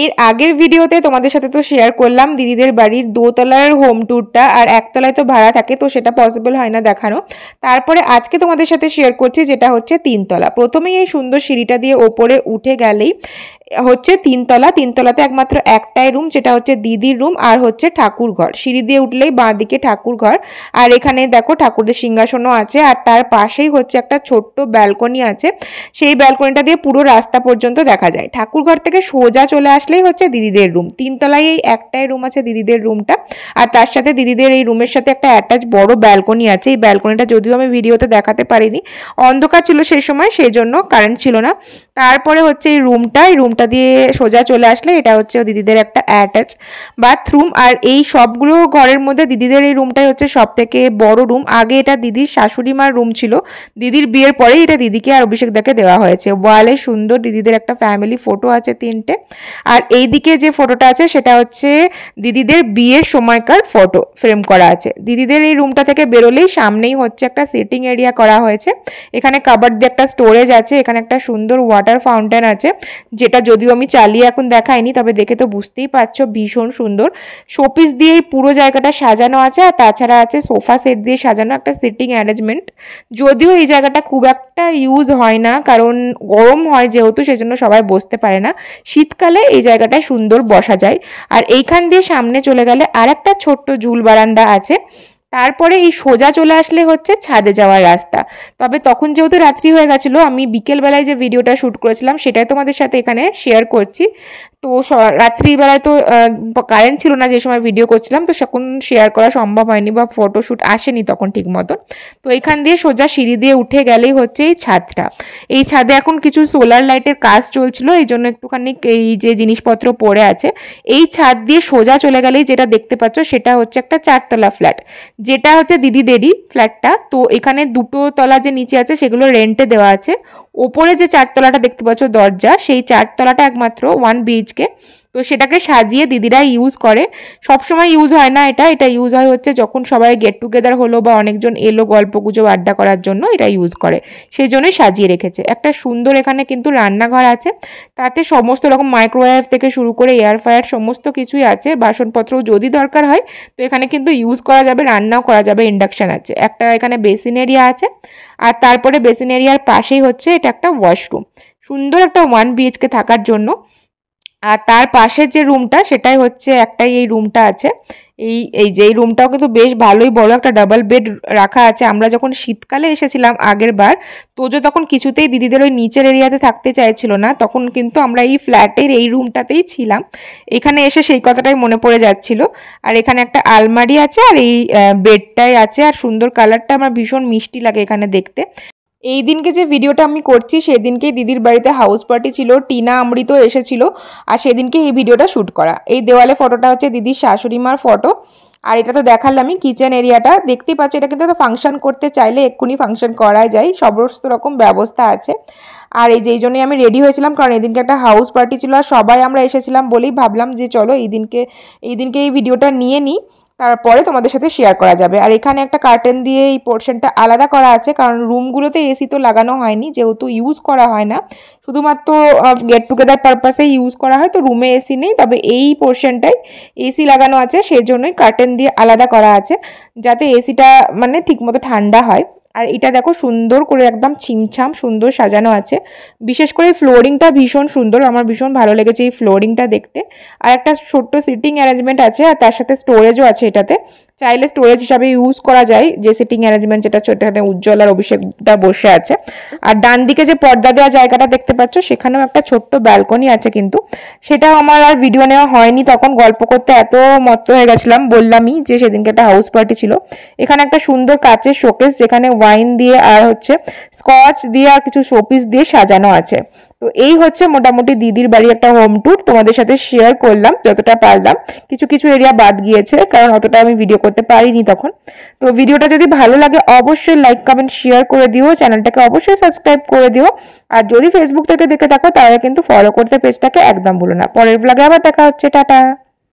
এর আগের ভিডিওতে তোমাদের সাথে তো শেয়ার করলাম দিদিদের বাড়ির দোতলার হোম ট্যুরটা, আর একতলায় তো ভাড়া থাকে, তো সেটা পসিবল হয় না দেখানো। তারপরে আজকে তোমাদের সাথে শেয়ার করছি যেটা হচ্ছে তিনতলা। প্রথমেই এই সুন্দর সিঁড়িটা দিয়ে ওপরে উঠে গেলেই হচ্ছে তিনতলা। তিনতলাতে একমাত্র একটাই রুম, যেটা হচ্ছে দিদির রুম আর হচ্ছে ঠাকুর ঘর। সিঁড়ি দিয়ে উঠলেই বাঁ দিকে ঠাকুর ঘর, আর এখানে দেখো ঠাকুরের সিংহাসনও আছে, আর তার পাশেই হচ্ছে একটা ছোট্ট ব্যালকনি আছে। সেই ব্যালকনিটা দিয়ে পুরো রাস্তা পর্যন্ত দেখা যায়। ঠাকুর ঘর থেকে সোজা চলে আসলেই হচ্ছে দিদিদের রুম। তিনতলায় এই একটাই রুম আছে দিদিদের রুমটা, আর তার সাথে দিদিদের এই রুমের সাথে একটা অ্যাটাচ বড় ব্যালকনি আছে। এই ব্যালকনিটা যদিও আমি ভিডিওতে দেখাতে পারিনি, অন্ধকার ছিল সেই সময়, সেই জন্য কারেন্ট ছিল না। তারপরে হচ্ছে এই রুমটা দিয়ে সোজা চলে আসলে এটা হচ্ছে দিদিদের একটা অ্যাটাচ বাথরুম। আর এই সবগুলো ঘরের মধ্যে দিদিদের এই রুমটাই হচ্ছে সব থেকে বড় রুম। আগে এটা দিদির শাশুড়ি মার রুম ছিল, দিদির বিয়ের পরেই এটা দিদিকে আর অভিষেক দাকে দেওয়া হয়েছে। ওয়ালে সুন্দর দিদিদের একটা ফ্যামিলি ফটো আছে 3টে, আর এই দিকে যে ফটোটা আছে সেটা হচ্ছে দিদিদের বিয়ের সময়কার ফটো ফ্রেম করা আছে। দিদিদের এই রুমটা থেকে বেরোলেই সামনেই হচ্ছে একটা সিটিং এরিয়া করা হয়েছে। এখানে কাবার্ড দিয়ে একটা স্টোরেজ আছে, এখানে একটা সুন্দর ওয়াটার ফাউন্টেন আছে, যেটা যদিও আমি চালিয়ে এখন দেখাইনি, তবে দেখে তো বুঝতেই পারছো ভীষণ সুন্দর। শোপিস দিয়ে এই পুরো জায়গাটা সাজানো আছে, আর তাছাড়া আছে সোফা সেট দিয়ে সাজানো একটা সিটিং অ্যারেঞ্জমেন্ট। যদিও এই জায়গাটা খুব একটা ইউজ হয় না, কারণ গরম হয় যেহেতু, সেজন্য সবাই বসতে পারে না। শীতকালে এই জায়গাটায় সুন্দর বসা যায়। আর এইখান দিয়ে সামনে চলে গেলে আর একটা ছোট্ট ঝুল বারান্দা আছে। তারপরে এই সোজা চলে আসলে হচ্ছে ছাদে যাওয়ার রাস্তা। তবে তখন যেহেতু রাত্রি হয়ে গেছিলো, আমি বিকেলবেলায় যে ভিডিওটা শ্যুট করেছিলাম সেটাই তোমাদের সাথে এখানে শেয়ার করছি। তো রাত্রিবেলায় তো কারেন্ট ছিল না যে সময় ভিডিও করছিলাম, তো তখন শেয়ার করা সম্ভব হয়নি বা ফটোশ্যুট আসেনি তখন ঠিক মতন। তো এখান দিয়ে সোজা সিঁড়ি দিয়ে উঠে গেলেই হচ্ছে এই ছাদটা। এই ছাদে এখন কিছু সোলার লাইটের কাজ চলছিল, এই জন্য একটুখানি এই যে জিনিসপত্র পড়ে আছে। এই ছাদ দিয়ে সোজা চলে গেলেই যেটা দেখতে পাচ্ছ সেটা হচ্ছে একটা 4তলা ফ্ল্যাট, যেটা হচ্ছে দিদিদেরই ফ্ল্যাটটা। তো এখানে 2টো তলা যে নিচে আছে সেগুলো রেন্টে দেওয়া আছে। ওপরে যে 4তলাটা দেখতে পাচ্ছ দরজা, সেই 4তলাটা একমাত্র 1 BHK। তো সেটাকে সাজিয়ে দিদিরা ইউজ করে। সবসময় ইউজ হয় না, এটা ইউজ হয় হচ্ছে যখন সবাই গেট টুগেদার হলো বা অনেকজন এলো গল্প গুজব আড্ডা করার জন্য, এটা ইউজ করে, সেই জন্যই সাজিয়ে রেখেছে। একটা সুন্দর এখানে কিন্তু রান্নাঘর আছে, তাতে সমস্ত রকম মাইক্রোওয়েভ থেকে শুরু করে এয়ার ফ্রায়ার সমস্ত কিছুই আছে। বাসনপত্র যদি দরকার হয় তো এখানে কিন্তু ইউজ করা যাবে, রান্নাও করা যাবে, ইন্ডাকশান আছে। একটা এখানে বেসিন এরিয়া আছে, আর তারপরে বেসিন এরিয়ার পাশেই হচ্ছে এটা একটা ওয়াশরুম, সুন্দর একটা 1 BHK থাকার জন্য। আর তার পাশের যে রুমটা সেটাই হচ্ছে একটাই এই রুমটা আছে। এই যে এই রুমটাও কিন্তু বেশ ভালোই বড়, একটা ডাবল বেড রাখা আছে। আমরা যখন শীতকালে এসেছিলাম আগের বার, তোজো তখন কিছুতেই দিদিদের ওই নিচের এরিয়াতে থাকতে চাইছিল না, তখন কিন্তু আমরা এই ফ্ল্যাটের এই রুমটাতেই ছিলাম। এখানে এসে সেই কথাটাই মনে পড়ে যাচ্ছিল। আর এখানে একটা আলমারি আছে, আর এই বেডটাই আছে, আর সুন্দর কালারটা আমার ভীষণ মিষ্টি লাগে এখানে দেখতে। এই দিনকে যে ভিডিওটা আমি করছি সেদিনকেই দিদির বাড়িতে হাউস পার্টি ছিল, টিনা অমৃত এসেছিল, আর সেদিনকে এই ভিডিওটা শ্যুট করা। এই দেওয়ালে ফটোটা হচ্ছে দিদির শাশুড়ি মার ফটো। আর এটা তো দেখালামই কিচেন এরিয়াটা, দেখতেই পাচ্ছ এটা কিন্তু ফাংশন করতে চাইলে এক্ষুনি ফাংশন করা যায়, সমস্ত রকম ব্যবস্থা আছে। আর এই জন্যই আমি রেডি হয়েছিলাম, কারণ এদিনকে একটা হাউস পার্টি ছিল আর সবাই আমরা এসেছিলাম বলেই ভাবলাম যে চলো এই দিনকে এই ভিডিওটা নিয়ে নিই, তারপরে তোমাদের সাথে শেয়ার করা যাবে। আর এখানে একটা কার্টেন দিয়ে এই পোর্শনটা আলাদা করা আছে, কারণ রুমগুলোতে এসি তো লাগানো হয়নি, যেহেতু ইউজ করা হয় না, শুধুমাত্র গেট টুগেদার পারপাসে ইউজ করা হয়, তো রুমে এসি নেই। তবে এই পোর্শনটাই এসি লাগানো আছে, সেই জন্যই কার্টেন দিয়ে আলাদা করা আছে, যাতে এসিটা মানে ঠিকমতো ঠান্ডা হয়। আর এটা দেখো সুন্দর করে একদম ছিমছাম সুন্দর সাজানো আছে। বিশেষ করে ফ্লোরিংটা ভীষণ সুন্দর, আমার ভীষণ ভালো লেগেছে এই ফ্লোরিংটা দেখতে। আর একটা ছোট্ট সিটিং অ্যারেঞ্জমেন্ট আছে, আর তার সাথে স্টোরেজও আছে। এটাতে চাইলে স্টোরেজ হিসাবে ইউজ করা যায়, যে সিটিং অ্যারেঞ্জমেন্ট যেটা এখানে উজ্জ্বল আর অভিষেকটা বসে আছে। আর ডান দিকে যে পর্দা দেওয়া জায়গাটা দেখতে পাচ্ছ সেখানেও একটা ছোট্ট ব্যালকনি আছে, কিন্তু সেটাও আমার আর ভিডিও নেওয়া হয়নি, তখন গল্প করতে এত মত্ত হয়ে গেছিলাম। বললামই যে সেদিনকে একটা হাউস পার্টি ছিল। এখানে একটা সুন্দর কাচের শোকেস, যেখানে ওয়াইন দিয়ে আর হচ্ছে স্কচ দিয়ে আর কিছু শোপিস দিয়ে সাজানো আছে। তো এই হচ্ছে মোটামুটি দিদির বাড়ি একটা হোম ট্যুর, তোমাদের সাথে শেয়ার করলাম যতটা পারলাম। কিছু কিছু এরিয়া বাদ গিয়েছে, কারণ অতটা আমি ভিডিও করতে পারিনি তখন। তো ভিডিওটা যদি ভালো লাগে অবশ্যই লাইক কমেন্ট শেয়ার করে দিও, চ্যানেলটাকে অবশ্যই সাবস্ক্রাইব করে দিও। আর যদি ফেসবুক থেকে দেখে থাকো তাহলে কিন্তু ফলো করতে পেজটাকে একদম ভুলো না। পরের ব্লগে আবার দেখা হচ্ছে, টাটা।